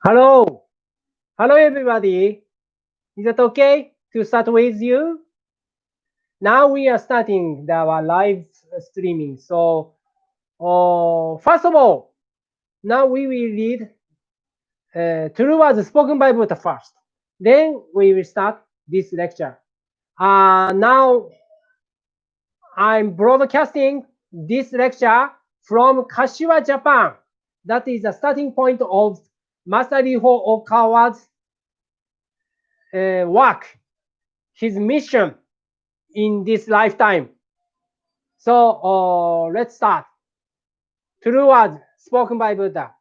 Hello. Hello, everybody. Is it okay to start with you? Now we are starting our live streaming. So, first of all, now we will read True Words Spoken by Buddha first. Then we will start this lecture. Now I'm broadcasting this lecture from Kashiwa, Japan. That is the starting point of Master Riho Okawa's work, his mission in this lifetime. So let's start. True words spoken by Buddha.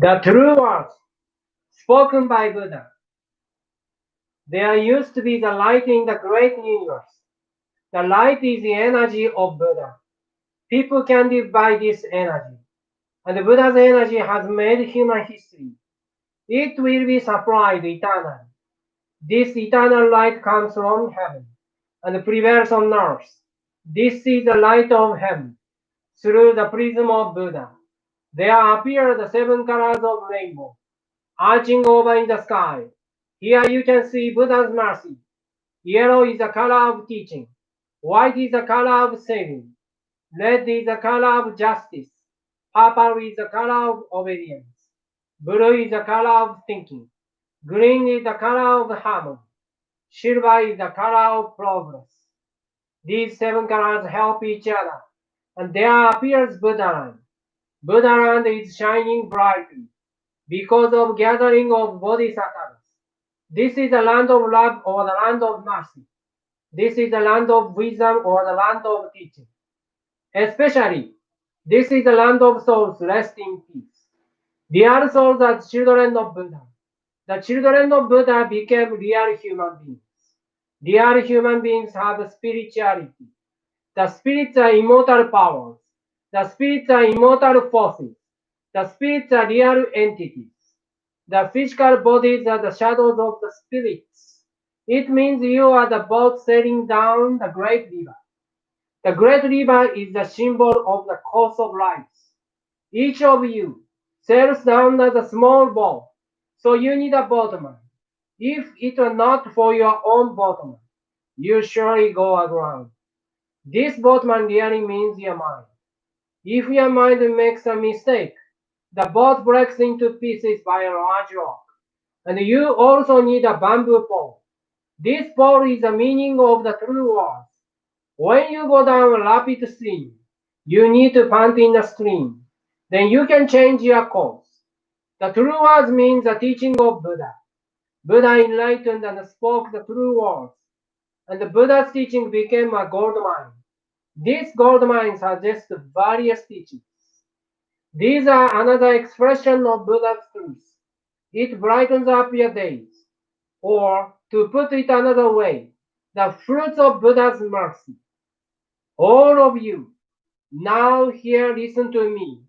The true words spoken by Buddha. There used to be the light in the great universe. The light is the energy of Buddha. People can live by this energy. And Buddha's energy has made human history. It will be supplied eternally. This eternal light comes from heaven and prevails on earth. This is the light of heaven. Through the prism of Buddha, there appear the seven colors of rainbow, arching over in the sky. Here you can see Buddha's mercy. Yellow is the color of teaching. White is the color of saving. Red is the color of justice. Purple is the color of obedience. Blue is the color of thinking. Green is the color of harmony. Silver is the color of progress. These seven colors help each other, and there appears Buddhaland. Buddhaland is shining brightly because of gathering of bodhisattvas. This is the land of love or the land of mercy. This is the land of wisdom or the land of teaching. Especially, this is the land of souls rest in peace. Dear souls are children of Buddha. The children of Buddha became real human beings. Real human beings have spirituality. The spirits are immortal powers. The spirits are immortal forces. The spirits are real entities. The physical bodies are the shadows of the spirits. It means you are the boat sailing down the great river. The great river is the symbol of the course of life. Each of you sails down as a small boat, so you need a boatman. If it were not for your own boatman, you surely go aground. This boatman really means your mind. If your mind makes a mistake, the boat breaks into pieces by a large rock. And you also need a bamboo pole. This pole is the meaning of the true words. When you go down a rapid stream, you need to pant in the stream. Then you can change your course. The true words means the teaching of Buddha. Buddha enlightened and spoke the true words, and the Buddha's teaching became a gold mine. These gold mines suggest various teachings. These are another expression of Buddha's truth. It brightens up your days. Or, to put it another way, the fruits of Buddha's mercy. All of you, now here listen to me.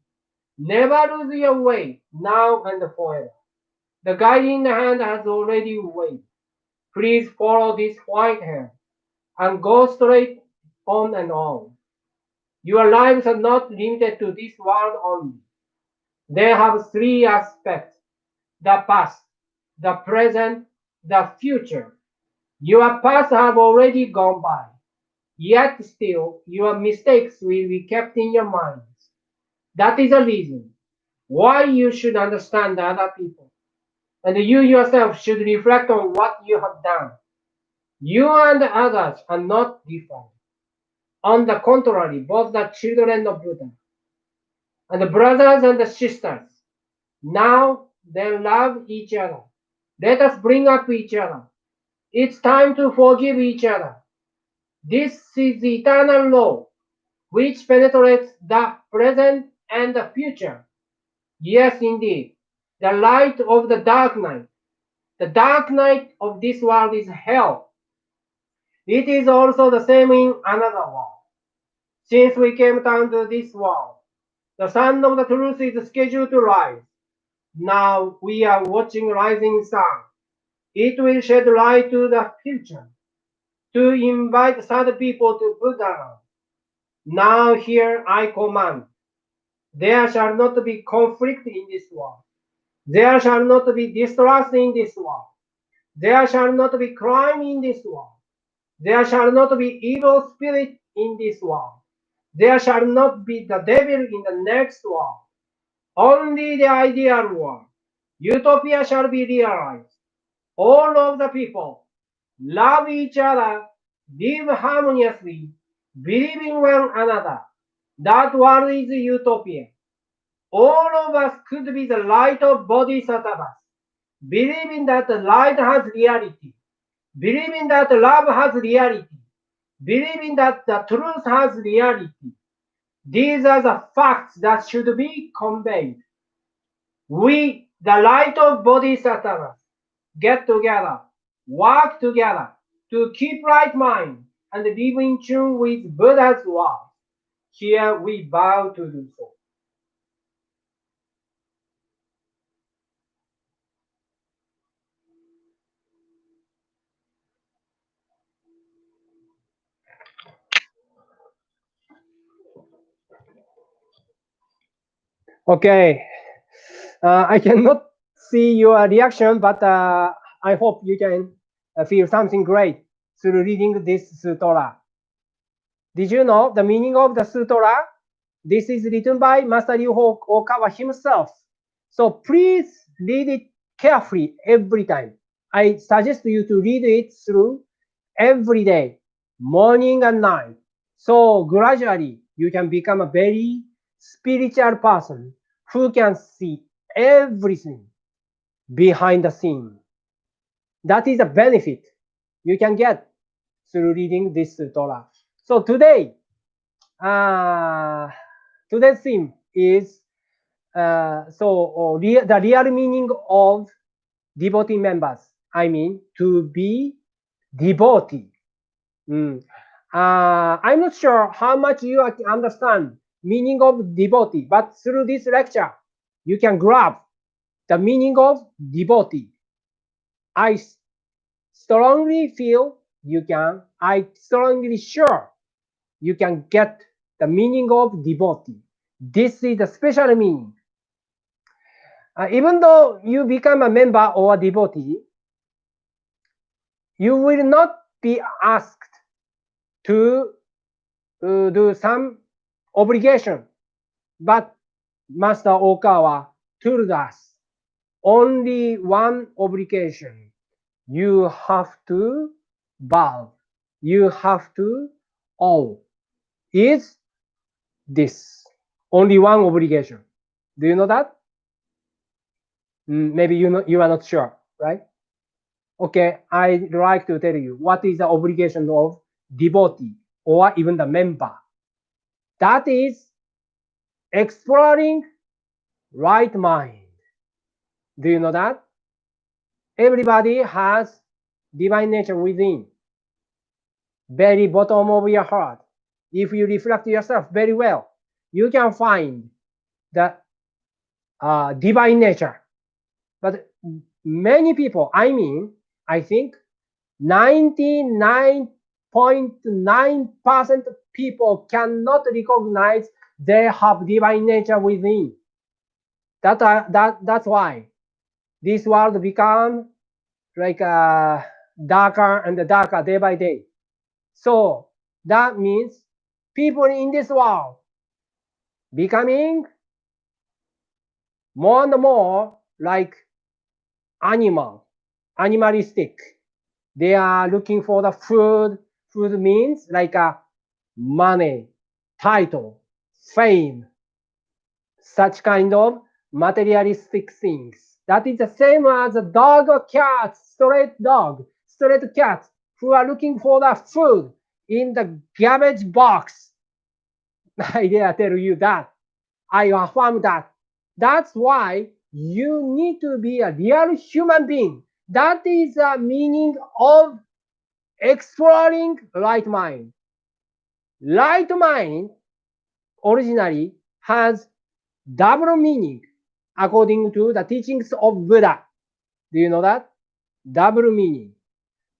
Never lose your way, now and forever. The guiding hand has already waved. Please follow this white hand and go straight on and on. Your lives are not limited to this world only. They have three aspects: the past, the present, the future. Your past have already gone by, yet still your mistakes will be kept in your minds. That is the reason why you should understand other people. And you yourself should reflect on what you have done. You and others are not different. On the contrary, both the children of Buddha and the brothers and the sisters, now they love each other. Let us bring up each other. It's time to forgive each other. This is the eternal law which penetrates the present and the future. Yes, indeed, the light of the dark night. The dark night of this world is hell. It is also the same in another world. Since we came down to this world, the sun of the truth is scheduled to rise. Now we are watching rising sun. It will shed light to the future to invite sad people to Buddha. Now here I command. There shall not be conflict in this world. There shall not be distrust in this world. There shall not be crime in this world. There shall not be evil spirit in this world. There shall not be the devil in the next world. Only the ideal world. Utopia shall be realized. All of the people love each other, live harmoniously, believe in one another. That world is utopia. All of us could be the light of bodhisattvas, believing that the light has reality, believing that love has reality, believing that the truth has reality. These are the facts that should be conveyed. We, the light of bodhisattvas, get together, work together to keep right mind and live in tune with Buddha's word. Here we bow to do so. Okay, I cannot see your reaction, but I hope you can feel something great through reading this sutra. Did you know the meaning of the sutra? This is written by Master Ryuho Okawa himself. So please read it carefully every time. I suggest you to read it through every day, morning and night. So gradually you can become a very spiritual person who can see everything behind the scene. That is a benefit you can get through reading this Torah. So today, uh, today's theme is the real meaning of devotee members. I mean, to be devotee. Mm. I'm not sure how much you understand meaning of devotee, but through this lecture, you can grab the meaning of devotee. I strongly feel you can. I strongly sure you can get the meaning of devotee. This is the special meaning. Even though you become a member or a devotee, you will not be asked to do some obligation. But Master Okawa told us only one obligation. You have to bow. You have to owe. Is this only one obligation? Do you know that? Maybe you are not sure, right? Okay, I'd like to tell you what is the obligation of devotee or even the member. That is exploring right mind. Do you know that? Everybody has divine nature within, very bottom of your heart. If you reflect yourself very well, you can find the divine nature. But many people, I think 99.9% of people cannot recognize they have divine nature within. That's why this world become like darker and darker day by day. So that means people in this world becoming more and more like animal, animalistic. They are looking for the food. Food means like a money, title, fame, such kind of materialistic things. That is the same as a dog or cat, straight dog, straight cat, who are looking for the food in the garbage box. I dare tell you that. I affirm that. That's why you need to be a real human being. That is the meaning of exploring right mind. Right mind originally has double meaning according to the teachings of Buddha. Do you know that? Double meaning.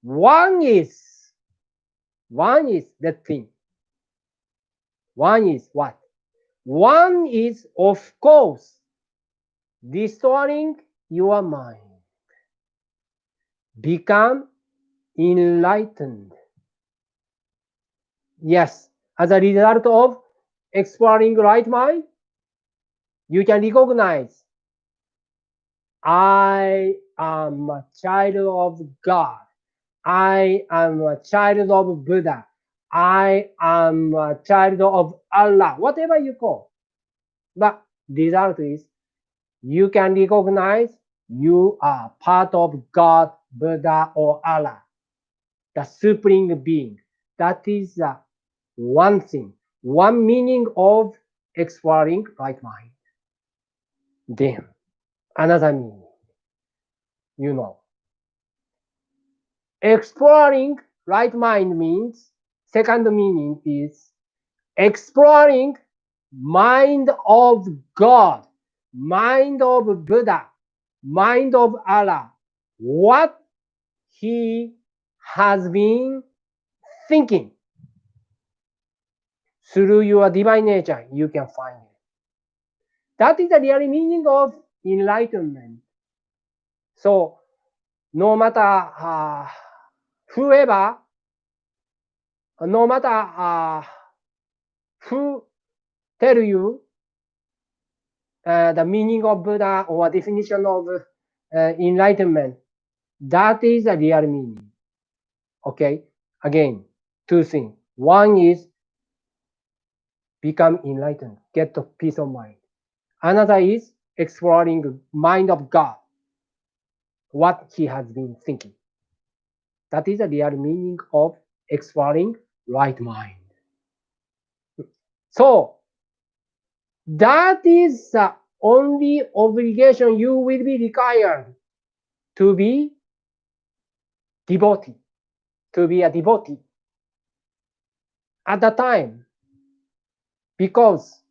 One is one is that thing. One is what? One is of course destroying your mind. Become enlightened. Yes, as a result of exploring right mind, you can recognize I am a child of God. I am a child of Buddha. I am a child of Allah, whatever you call. But the result is you can recognize you are part of God, Buddha, or Allah, the supreme being. That is the one thing, one meaning of exploring right mind. Then another meaning, you know, exploring right mind means second meaning is exploring mind of God, mind of Buddha, mind of Allah, what he has been thinking through your divine nature, you can find it. That is the real meaning of enlightenment. So, no matter whoever, no matter who tell you the meaning of Buddha or definition of enlightenment, that is the real meaning. Okay, again, two things. One is become enlightened, get the peace of mind. Another is exploring mind of God, what he has been thinking. That is the real meaning of exploring right mind. So that is the only obligation you will be required to be devotee, to be a devotee at the time, because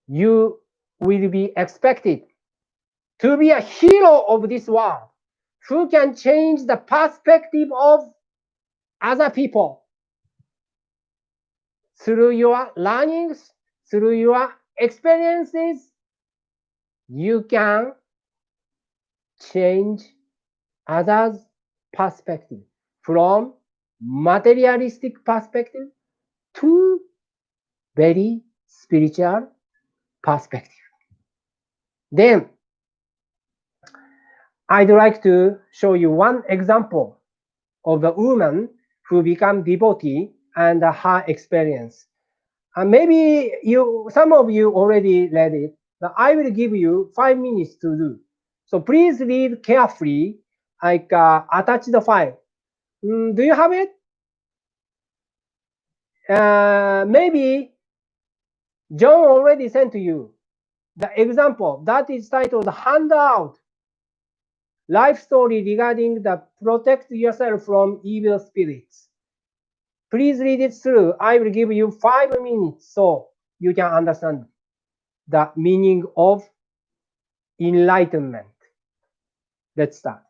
you will be expected to be a hero of this world who can change the perspective of other people through your learnings, through your experiences. You can change others' perspective from materialistic perspective to very spiritual perspective. Then I'd like to show you one example of a woman who became devotee and her experience. Maybe some of you already read it, but I will give you 5 minutes to do. So please read carefully, like attach the file. Do you have it? Maybe John already sent to you the example that is titled Handout Life Story regarding the protect yourself from evil spirits. Please read it through. I will give you 5 minutes so you can understand the meaning of enlightenment. Let's start.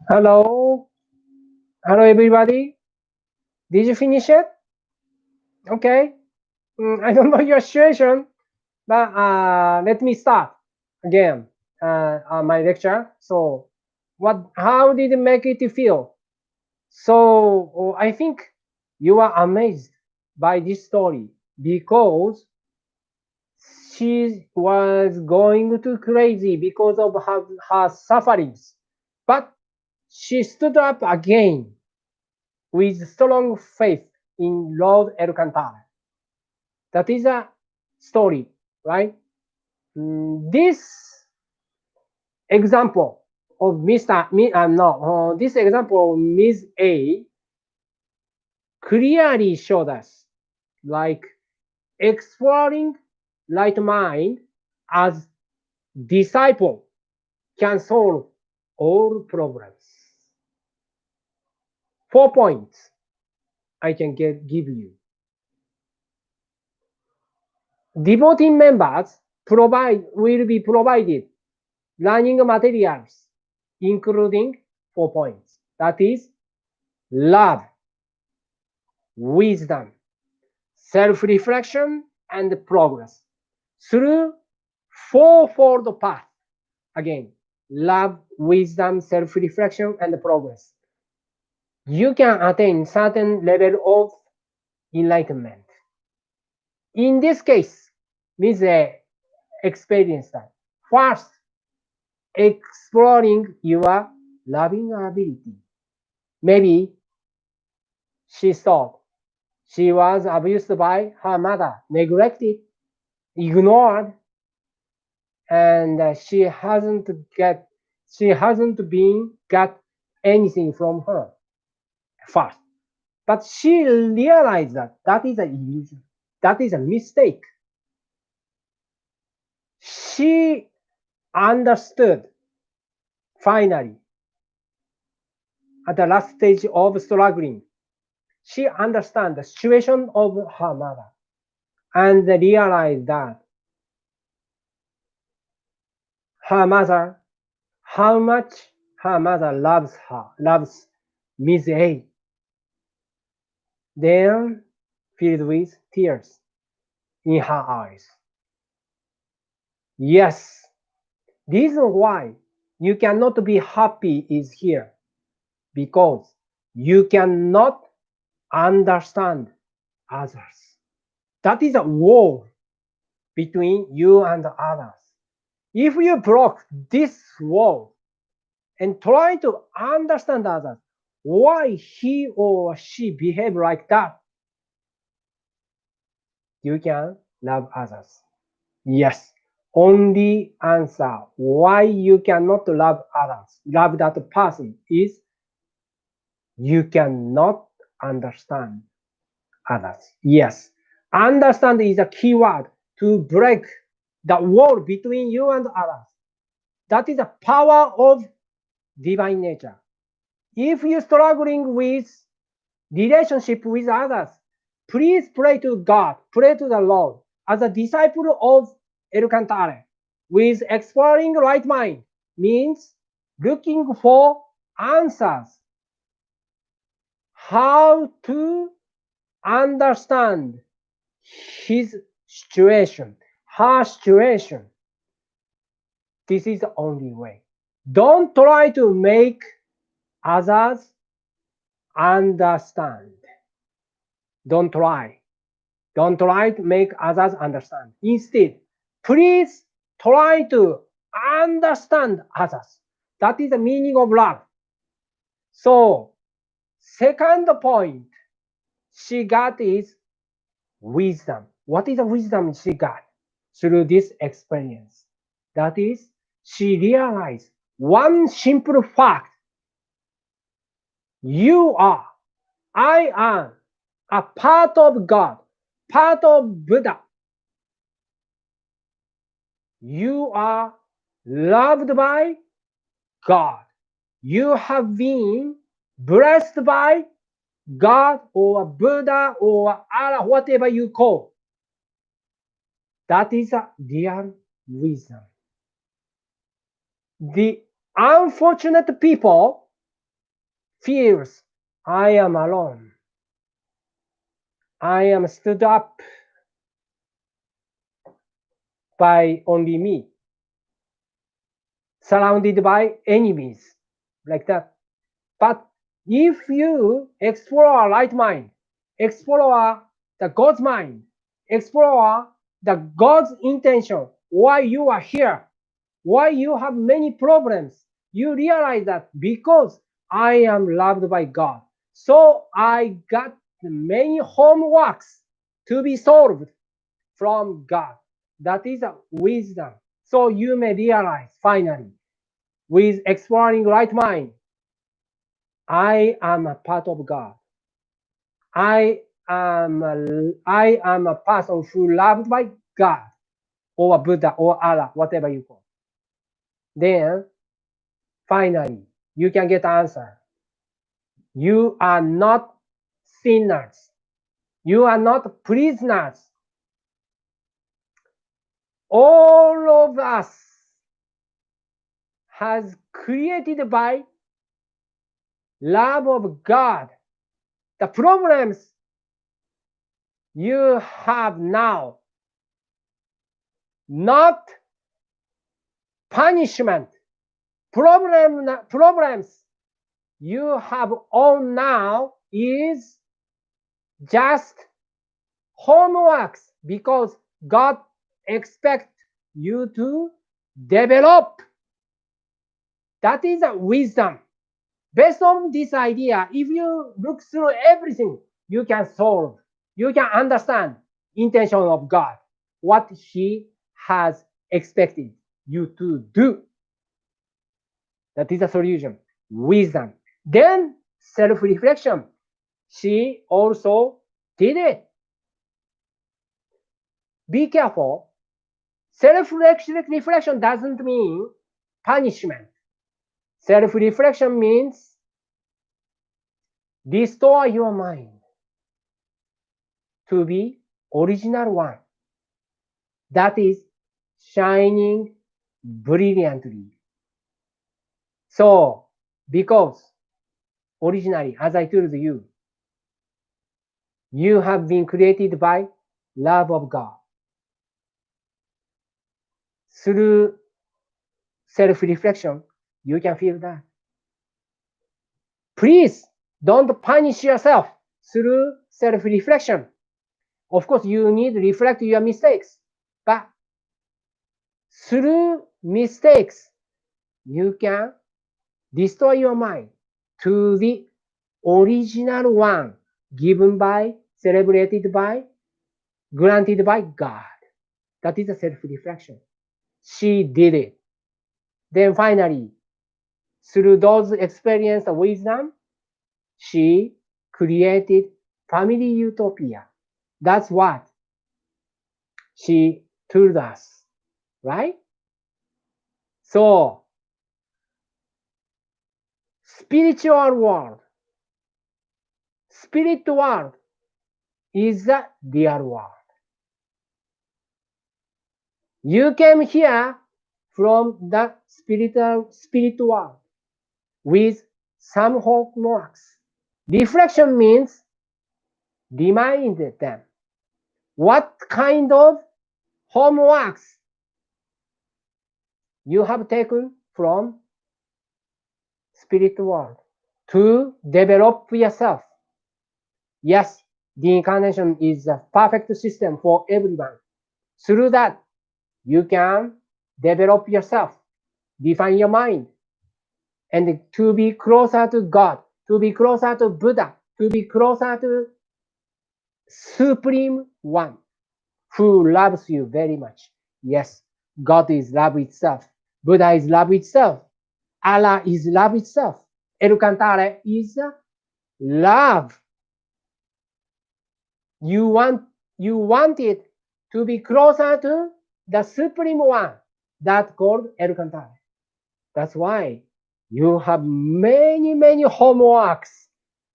Hello, hello everybody. Did you finish it? Okay. I don't know your situation, but let me start again my lecture. So, what? How did it make it feel? So, I think you are amazed by this story because she was going to crazy because of her sufferings, but she stood up again with strong faith in Lord Alcantara. That is a story, right? This example of Mr. No, this example of Ms. A clearly showed us like exploring light mind as disciple can solve all problems. 4 points I can give you. Devotee members will be provided learning materials, including 4 points. That is love, wisdom, self-reflection, and progress through fourfold path. Again, love, wisdom, self-reflection, and progress. You can attain certain level of enlightenment. In this case, Ms. A experienced that. First, exploring your loving ability. Maybe she thought she was abused by her mother, neglected, ignored, and she hasn't been got anything from her first. But she realized that that is an illusion. That is a mistake. She understood finally at the last stage of struggling. She understands the situation of her mother and realized that her mother, how much her mother loves Miss A. Then filled with tears in her eyes. Yes, reason why you cannot be happy is here because you cannot understand others. That is a wall between you and others. If you broke this wall and try to understand others, why he or she behave like that, you can love others. Yes. Only answer why you cannot love others, love that person is you cannot understand others. Yes. Understand is a key word to break the wall between you and others. That is the power of divine nature. If you're struggling with relationship with others, please pray to God, pray to the Lord. As a disciple of El Cantare, with exploring right mind means looking for answers. How to understand his situation, her situation. This is the only way. Don't try to make others understand. Don't try. Don't try to make others understand. Instead, please try to understand others. That is the meaning of love. So, second point she got is wisdom. What is the wisdom she got through this experience? That is, she realized one simple fact. You are, I am a part of God, part of Buddha. You are loved by God. You have been blessed by God or Buddha or Allah, whatever you call. That is a real wisdom. The unfortunate people feels I am alone. I am stood up by only me, surrounded by enemies, like that. But if you explore right mind, explore the God's mind, explore the God's intention, why you are here, why you have many problems, you realize that because I am loved by God, so I got many homeworks to be solved from God. That is a wisdom. So you may realize finally, with exploring right mind, I am a part of God. I am a person who loved by God or Buddha or Allah, whatever you call. Then finally you can get answer. You are not sinners. You are not prisoners. All of us has created by love of God. The problems you have now, not punishment. Problems you have on now is just homeworks because God expects you to develop. That is a wisdom. Based on this idea, if you look through everything, you can solve, you can understand intention of God, what He has expected you to do. That is a solution. Wisdom. Then self-reflection. She also did it. Be careful. Self-reflection doesn't mean punishment. Self-reflection means restore your mind to be original one. That is shining brilliantly. So, because originally, as I told you, you have been created by love of God. Through self-reflection, you can feel that. Please don't punish yourself through self-reflection. Of course, you need to reflect your mistakes, but through mistakes, you can restore your mind to the original one given by, celebrated by, granted by God. That is a self-reflection. She did it. Then finally, through those experience of wisdom, she created family utopia. That's what she told us, right? So, spiritual world, spirit world is the real world. You came here from the spirit world with some homeworks. Reflection means remind them what kind of homeworks you have taken from spirit world to develop yourself. Yes, the incarnation is a perfect system for everyone. Through that, you can develop yourself, define your mind, and to be closer to God, to be closer to Buddha, to be closer to Supreme One who loves you very much. Yes, God is love itself. Buddha is love itself. Allah is love itself. El Cantare is love. You want it to be closer to the Supreme One that called El Cantare. That's why you have many homeworks.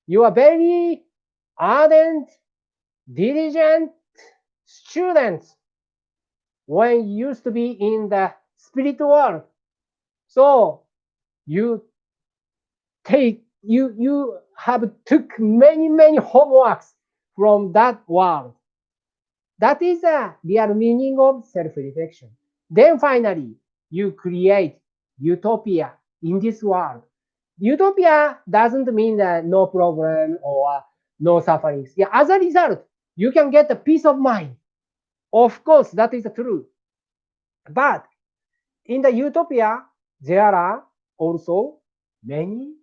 You are very ardent, diligent students when you used to be in the spirit world. So you take you have took many homeworks from that world. That is the real meaning of self-reflection. Then finally, you create utopia in this world. Utopia doesn't mean that no problem or no sufferings. Yeah, as a result, you can get a peace of mind. Of course, that is true. But in the utopia, there are also many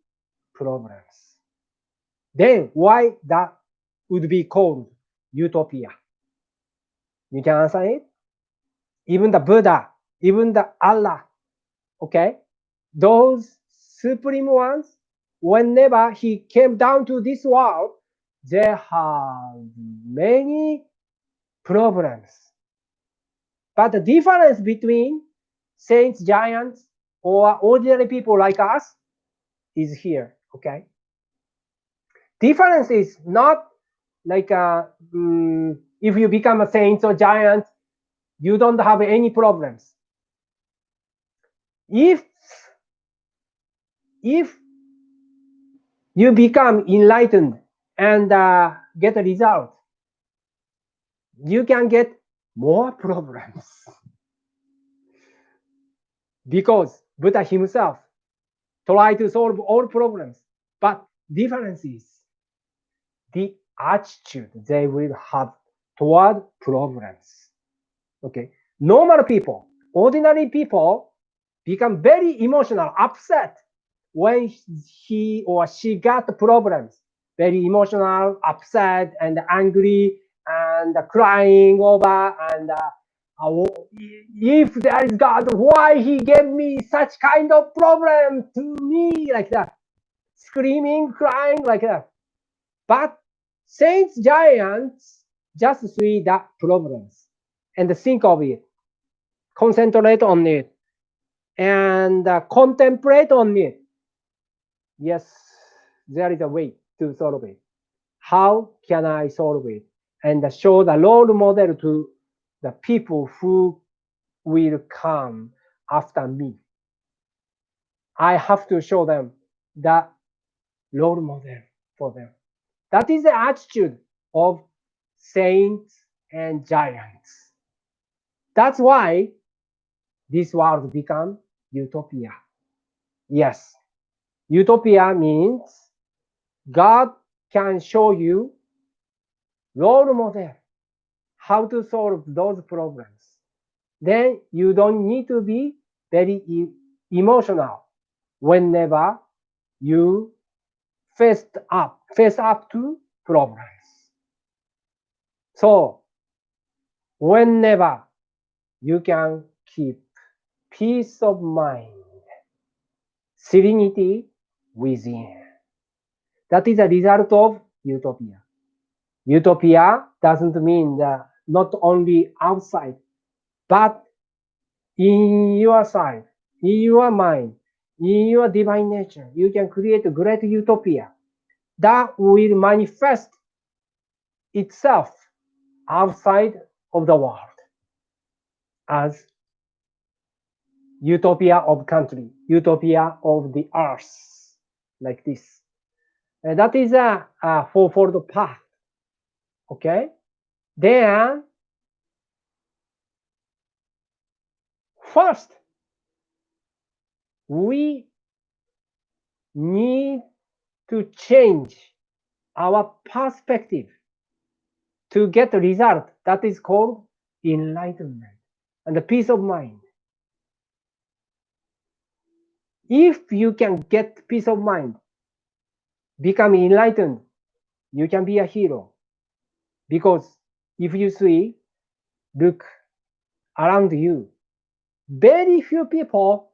problems. Then why that would be called utopia? You can answer it? Even the Buddha, even the Allah, okay? Those supreme ones, whenever he came down to this world, they have many problems. But the difference between saints, giants, or ordinary people like us is here, okay? Difference is not like if you become a saint or giant, you don't have any problems. If you become enlightened and get a result, you can get more problems because Buddha himself tried to solve all problems. But difference is the attitude they will have toward problems. Okay, normal people, ordinary people become very emotional, upset when he or she got problems, very emotional, upset, and angry, and crying over, and if there is God, why he gave me such kind of problem to me, like that, screaming, crying, like that. But saints, giants just see the problems and think of it, concentrate on it, and contemplate on it. Yes, there is a way to solve it. How can I solve it? And show the role model to the people who will come after me. I have to show them the role model for them. That is the attitude of saints and giants. That's why this world become utopia. Yes, utopia means God can show you role model how to solve those problems. Then you don't need to be very emotional whenever you face up to problems. So whenever you can keep peace of mind, serenity within. That is a result of utopia. Utopia doesn't mean that not only outside, but in your side, in your mind, in your divine nature, you can create a great utopia that will manifest itself outside of the world as utopia of country, utopia of the earth, like this. And that is a fourfold path. Okay? Then, first, we need to change our perspective to get a result that is called enlightenment and the peace of mind. If you can get peace of mind, become enlightened, you can be a hero. Because if you see, look around you, very few people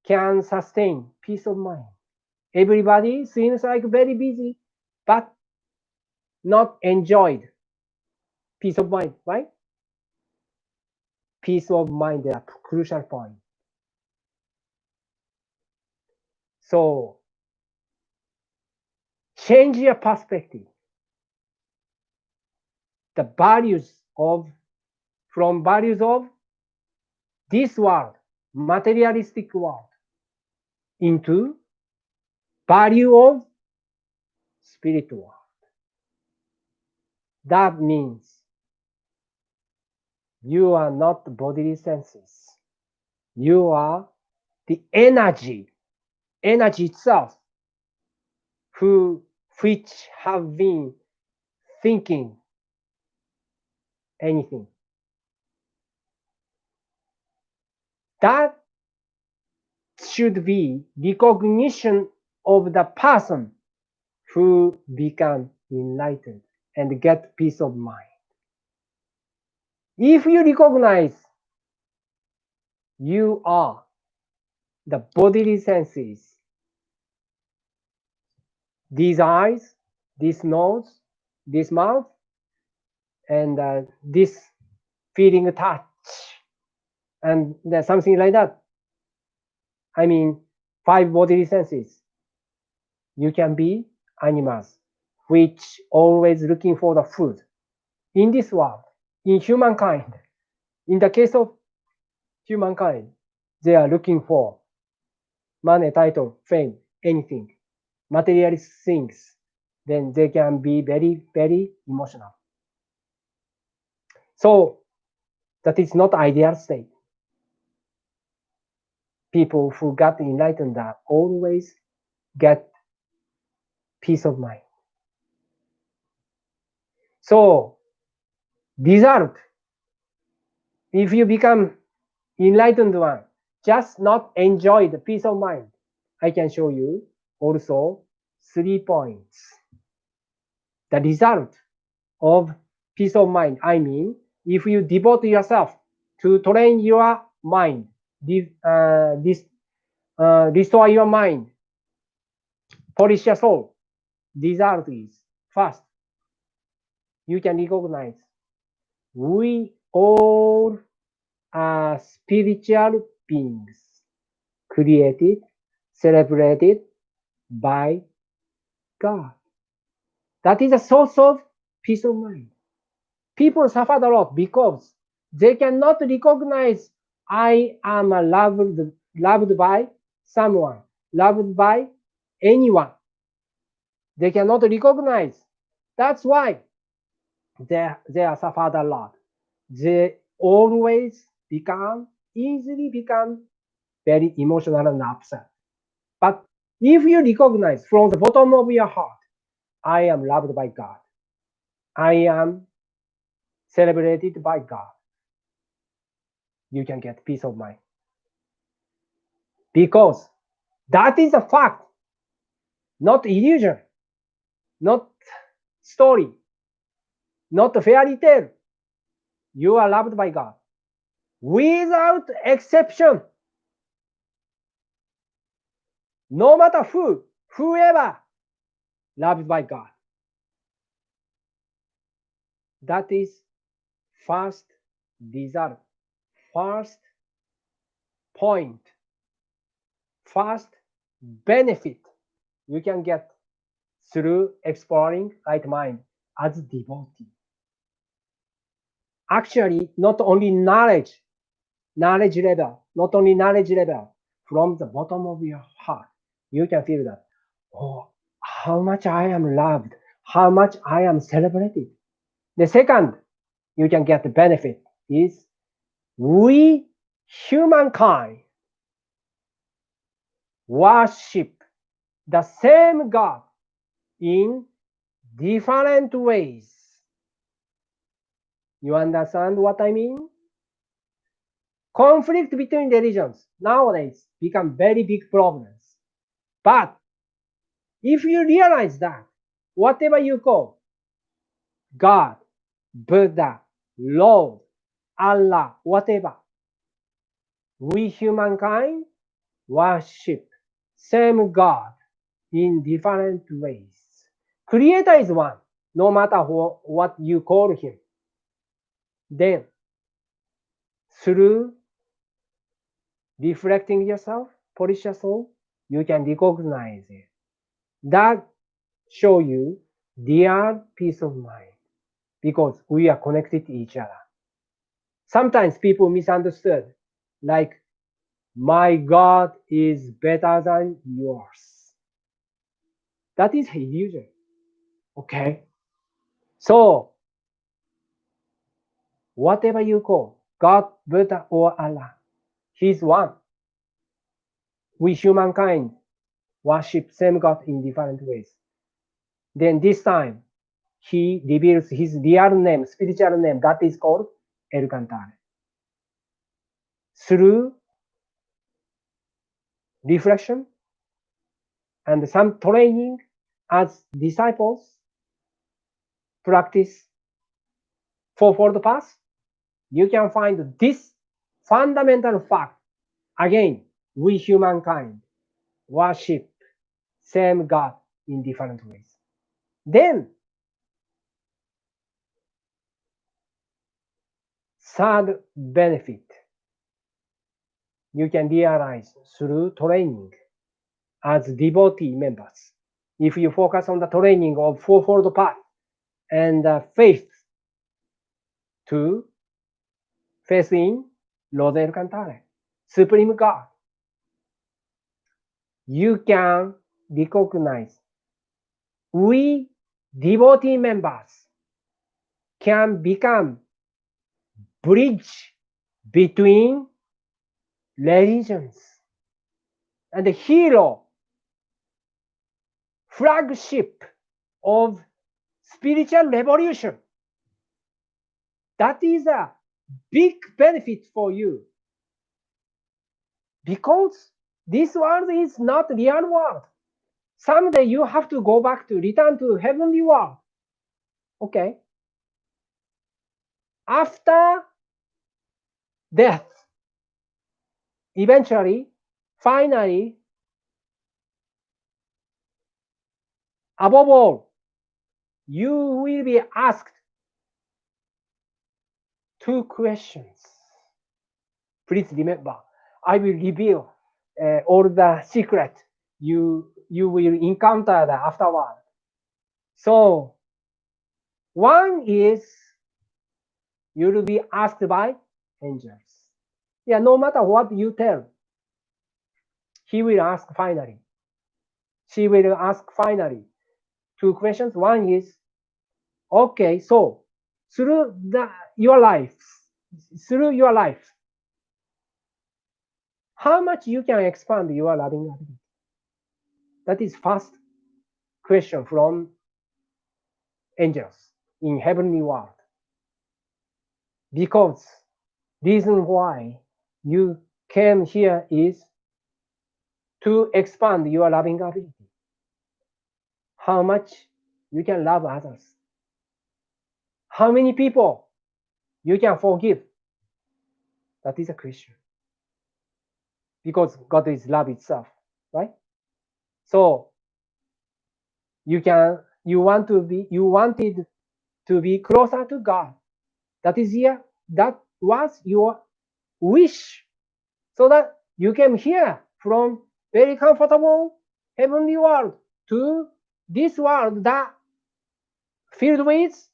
can sustain peace of mind. Everybody seems like very busy, but not enjoyed peace of mind, right? Peace of mind is a crucial point. So change your perspective. The values of from values of this world, materialistic world, into value of spirit world. That means you are not bodily senses. You are the energy itself, which have been thinking anything. That should be recognition of the person who become enlightened and get peace of mind. If you recognize you are the bodily senses, these eyes, this nose, this mouth, and this feeling touch, and something like that. I mean, 5 bodily senses. You can be animals, which always looking for the food. In this world, in humankind, in the case of humankind, they are looking for money, title, fame, anything, materialist things. Then they can be very, very emotional. So that is not ideal state. People who got enlightened are always get peace of mind. So result, if you become enlightened one, just not enjoy the peace of mind. I can show you also 3 points. The result of peace of mind, I mean, if you devote yourself to train your mind, restore your mind, polish your soul, result is first, you can recognize we all are spiritual beings created, celebrated by God. That is a source of peace of mind. People suffer a lot because they cannot recognize I am loved by someone, loved by anyone. They cannot recognize. That's why they are suffered a lot. They always easily become very emotional and upset. But if you recognize from the bottom of your heart, I am loved by God, I am celebrated by God, you can get peace of mind. Because that is a fact, not illusion, not story, not a fairy tale. You are loved by God without exception. No matter whoever loved by God. That is first result, first point, first benefit you can get through exploring right mind as devotee. Actually, not only knowledge level, not only knowledge level, from the bottom of your heart, you can feel that, oh, how much I am loved, how much I am celebrated. The second, you can get the benefit is we humankind worship the same God in different ways. You understand what I mean? Conflict between religions nowadays become very big problems. But if you realize that whatever you call God, Buddha, Lord, Allah, whatever, we humankind worship same God in different ways. Creator is one, no matter what you call him. Then, through reflecting yourself, polish your soul, you can recognize it. That show you real peace of mind because we are connected to each other. Sometimes people misunderstood, like my God is better than yours. That is illusion. Okay? So, whatever you call God, Buddha, or Allah, He's one. We humankind worship same God in different ways. Then this time, He reveals His real name, spiritual name, that is called El Cantare. Through reflection and some training as disciples, practice fourfold path, you can find this fundamental fact. Again, we humankind worship same God in different ways. Then, third benefit you can realize through training as devotee members. If you focus on the training of fourfold path and faith to faith in Lord El Cantare, Supreme God, you can recognize we devotee members can become bridge between religions and the hero flagship of spiritual revolution. That is a big benefit for you because this world is not real world. Someday you have to go back to return to heavenly world. Okay. After death, eventually, finally, above all, you will be asked two questions. Please remember, I will reveal all the secret you will encounter afterward. So, one is you will be asked by angels. Yeah, no matter what you tell, he will ask finally. She will ask finally two questions. One is, okay, so through your life, how much you can expand your loving ability? That is first question from angels in heavenly world. Because reason why you came here is to expand your loving ability. How much you can love others? How many people you can forgive? That is a question. Because God is love itself, right? So you wanted to be closer to God. That is here. That was your wish. So that you came here from very comfortable heavenly world to this world that filled with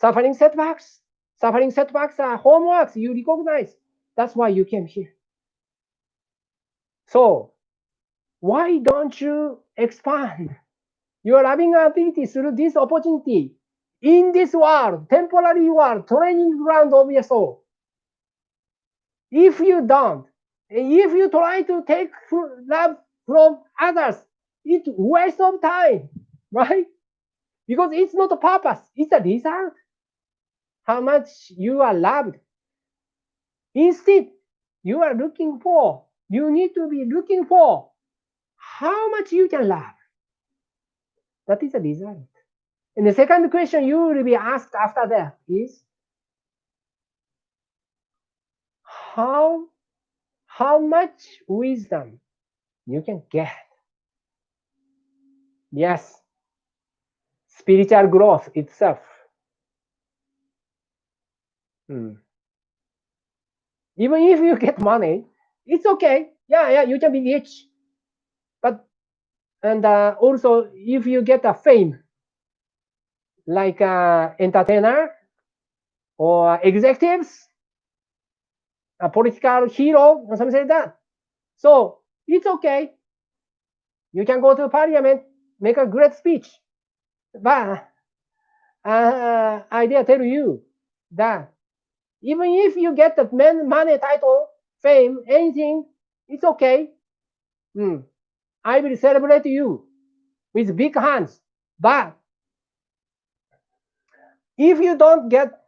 suffering setbacks. Suffering setbacks are homeworks you recognize. That's why you came here. So why don't you expand your loving ability through this opportunity in this world, temporary world, training ground of your soul? If you don't, if you try to take love from others, it's waste of time, right? Because it's not a purpose, it's a result. How much you are loved. Instead, you need to be looking for how much you can love. That is a result. And the second question you will be asked after that is how much wisdom you can get. Yes, spiritual growth itself. Even if you get money, it's okay. Yeah, you can be rich. But and also if you get a fame, like entertainer or executives, a political hero or something like that. So it's okay. You can go to parliament. make a great speech. But I dare tell you that even if you get the money, title, fame, anything, it's okay. I will celebrate you with big hands. But if you don't get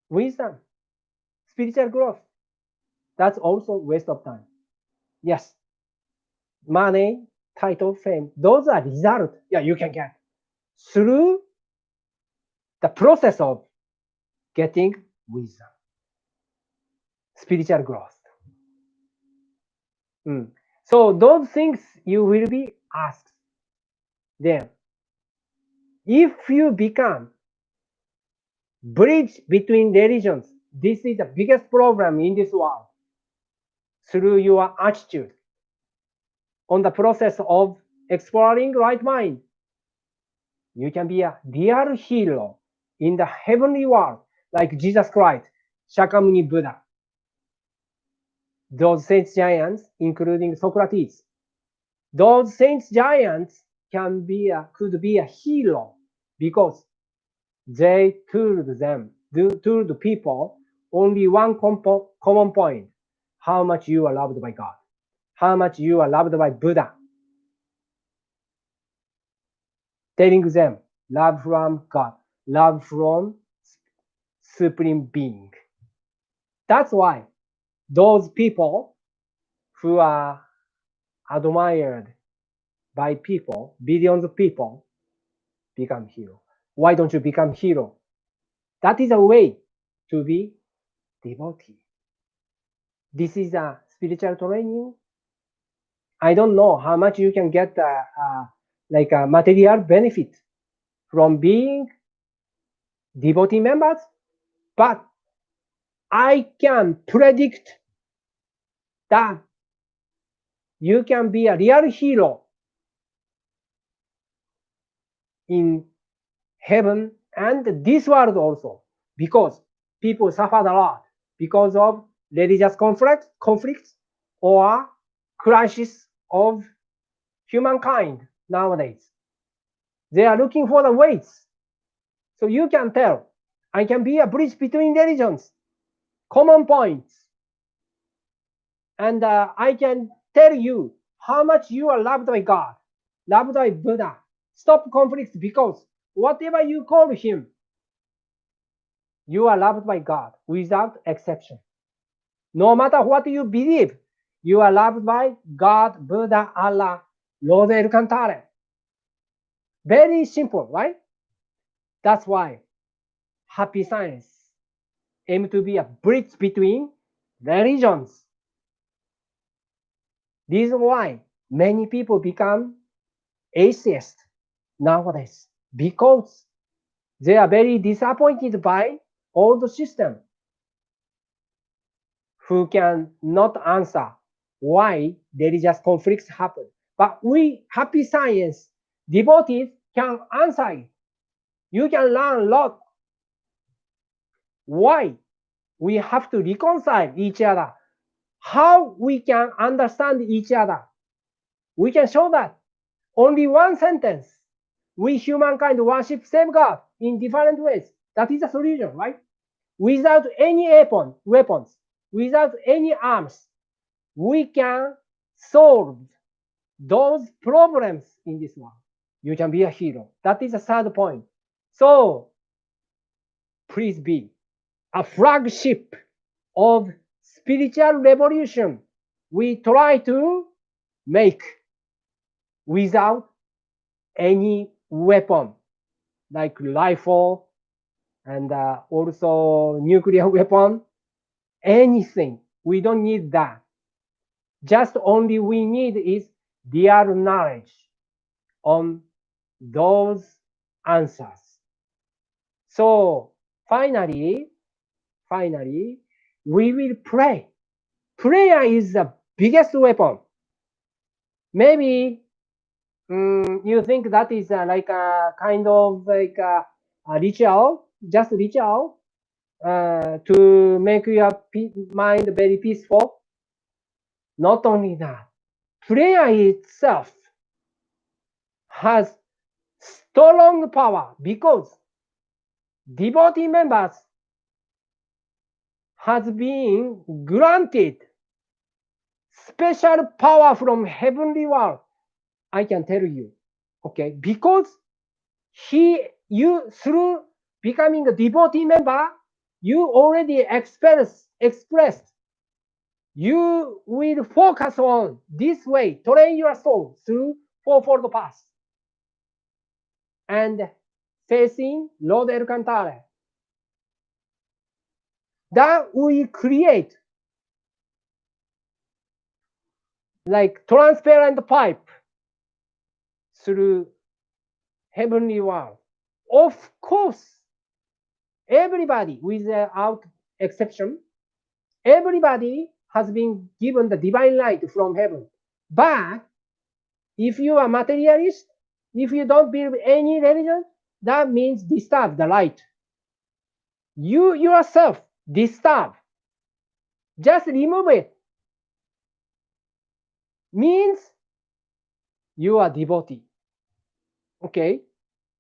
wisdom, spiritual growth, that's also waste of time. Yes, money, title, fame, those are results. Yeah, you can get through the process of getting wisdom, spiritual growth. So those things you will be asked. Then, if you become bridge between religions, this is the biggest problem in this world. Through your attitude on the process of exploring right mind, you can be a real hero in the heavenly world, like Jesus Christ, Shakyamuni Buddha. Those saints giants, including Socrates, those saints giants could be a hero because they told people only one common point: how much you are loved by God, how much you are loved by Buddha. Telling them love from God, love from Supreme Being. That's why those people who are admired by people, billions of people, become hero. Why don't you become hero? That is a way to be devotee. This is a spiritual training. I don't know how much you can get like a material benefit from being devotee members, but I can predict that you can be a real hero in heaven and this world also, because people suffered a lot because of religious conflicts or crisis of humankind nowadays. They are looking for the ways. So you can tell, I can be a bridge between religions, common points. And I can tell you how much you are loved by God, loved by Buddha. Stop conflicts because whatever you call him, you are loved by God without exception. No matter what you believe, you are loved by God, Buddha, Allah, Lord El Cantare. Very simple, right? That's why happy science aim to be a bridge between religions. This is why many people become atheists nowadays, because they are very disappointed by all the system who can not answer why religious conflicts happen. But we, happy science devotees, can answer it. You can learn a lot why we have to reconcile each other, how we can understand each other. We can show that only one sentence. We humankind worship same God in different ways. That is a solution, right? Without any weapons, without any arms, we can solve those problems in this world. You can be a hero. That is the third point. So please be a flagship of spiritual revolution we try to make without any weapon like rifle and also nuclear weapon, anything. We don't need that. Just only we need is real knowledge on those answers. So finally, we will pray. Prayer is the biggest weapon. Maybe you think that is like a kind of like a ritual, just ritual to make your mind very peaceful. Not only that, prayer itself has strong power because devotee members has been granted special power from heavenly world. I can tell you, okay, because you through becoming a devotee member, you already expressed. You will focus on this way, train your soul through fourfold path, and facing Lord El Cantare. That will create like transparent pipe through heavenly world. Of course, everybody without exception, everybody has been given the divine light from heaven. But if you are materialist, if you don't believe any religion, that means disturb the light. You yourself disturb. Just remove it. Means you are devotee. Okay?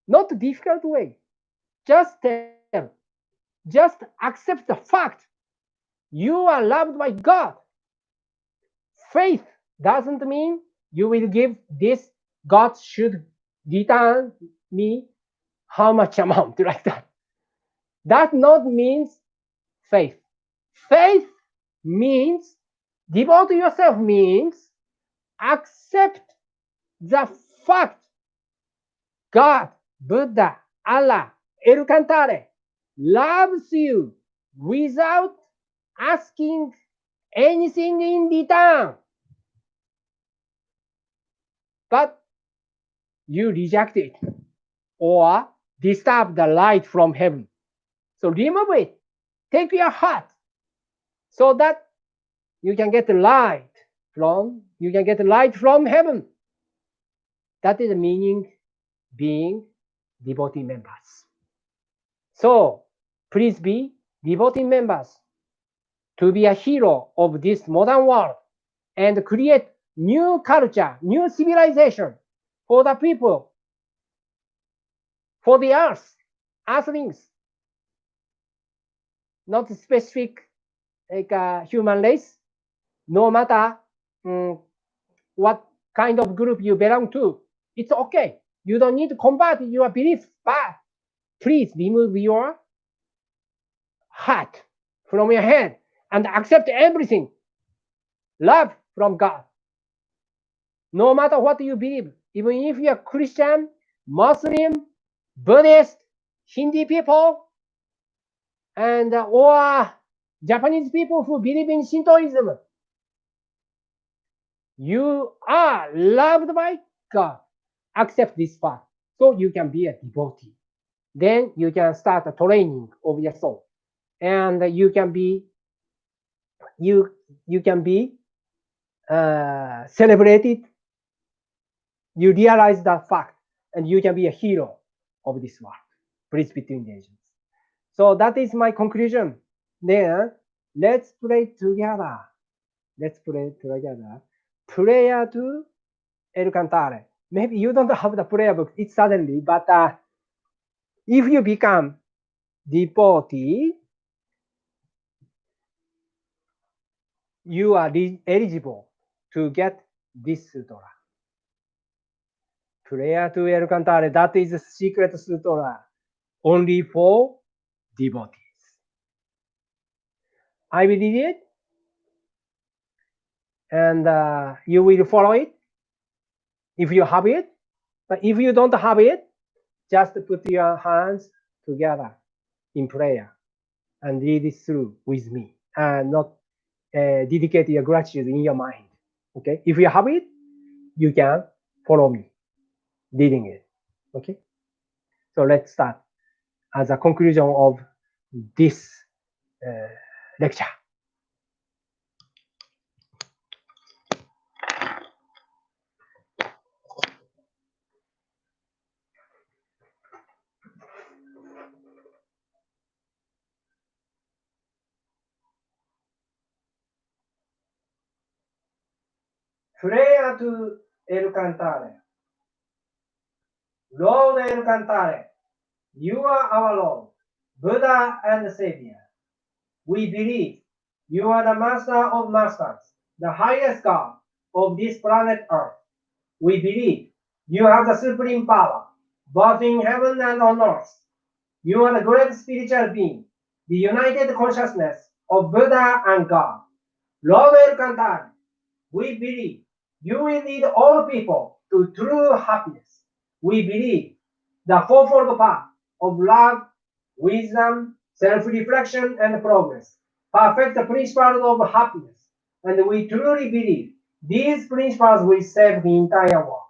Not difficult way. Just tell. Just accept the fact. You are loved by God. Faith doesn't mean you will give this, God should return me how much amount like that. That not means faith. Faith means devote yourself means accept the fact God, Buddha, Allah, El Cantare loves you without asking anything in return. But you reject it or disturb the light from heaven. So remove it. Take your heart so that you can get light from heaven. That is the meaning being devotee members. So please be devotee members to be a hero of this modern world and create new culture, new civilization for the people, for the earthlings, not specific like human race, no matter what kind of group you belong to. It's okay. You don't need to convert your belief, but please remove your heart from your head and accept everything. Love from God. No matter what you believe, even if you're Christian, Muslim, Buddhist, Hindi people, and or Japanese people who believe in Shintoism, you are loved by God. Accept this fact so you can be a devotee. Then you can start a training of your soul, and you can be celebrated. You realize that fact, and you can be a hero of this world. Please between the agents. So that is my conclusion. Then let's pray together. Let's pray together. Prayer to El Cantare. Maybe you don't have the prayer book. It's suddenly, but if you become devotee, you are eligible to get this sutra. Prayer to El Cantare. That is a secret sutra, only for devotees. I will read it, and you will follow it if you have it. But if you don't have it, just put your hands together in prayer and read it through with me, and not dedicate your gratitude in your mind. Okay, if you have it, you can follow me reading it. Okay, so let's start as a conclusion of this lecture. Prayer to El Cantare. Lord El Cantare, you are our Lord, Buddha and Savior. We believe you are the Master of Masters, the highest God of this planet Earth. We believe you have the supreme power, both in heaven and on earth. You are the great spiritual being, the united consciousness of Buddha and God. Lord El Cantare, we believe you will lead all people to true happiness. We believe the fourfold path of love, wisdom, self-reflection, and progress perfect the principles of happiness. And we truly believe these principles will save the entire world.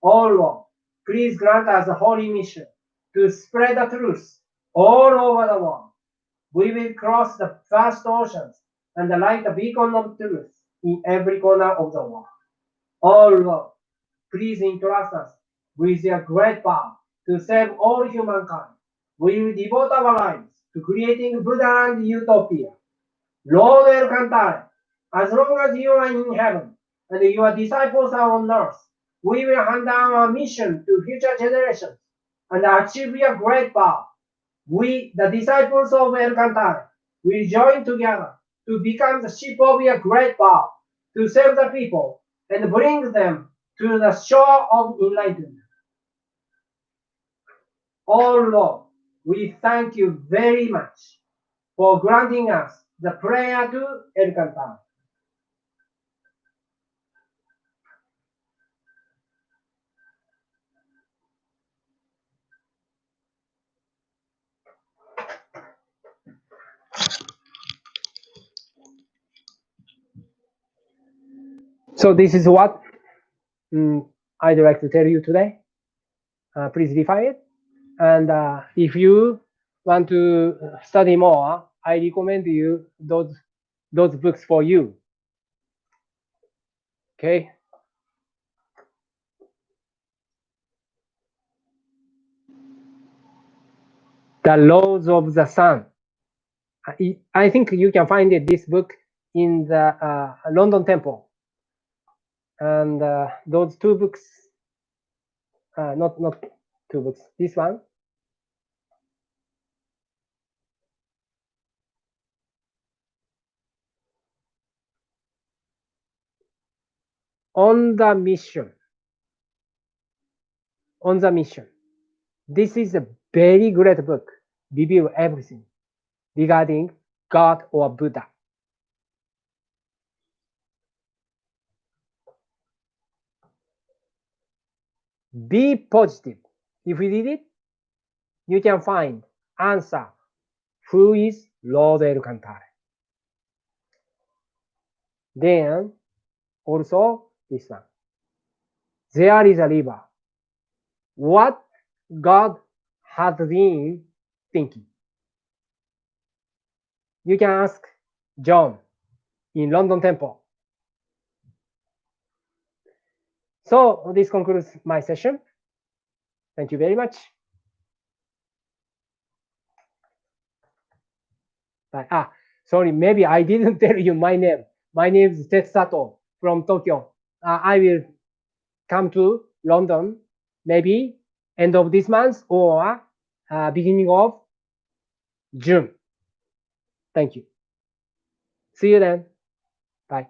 Oh Lord, please grant us a holy mission to spread the truth all over the world. We will cross the vast oceans and light the beacon of truth in every corner of the world. Oh Lord, please entrust us with your great power to save all humankind. We will devote our lives to creating Buddha and utopia. Lord El Cantare, as long as you are in heaven and your disciples are on earth, we will hand down our mission to future generations and achieve your great power. We, the disciples of El Cantare, will join together to become the ship of your great power, to save the people and bring them to the shore of enlightenment. Oh Lord, we thank you very much for granting us the prayer to El Cantare. So this is what I'd like to tell you today. Please define it. And if you want to study more, I recommend you those books for you. Okay. The Laws of the Sun. I think you can find this book in the London Temple. And those two books, not two books, this one. On the Mission. On the Mission. This is a very great book. Review everything regarding God or Buddha. Be positive. If you read it, you can find answer. Who is Lord El Cantare? Then also this one. There is a river. What God has been thinking. You can ask John in London Temple. So this concludes my session. Thank you very much. Bye. Sorry, maybe I didn't tell you my name. My name is Tetsato from Tokyo. I will come to London maybe end of this month or beginning of June. Thank you. See you then. Bye.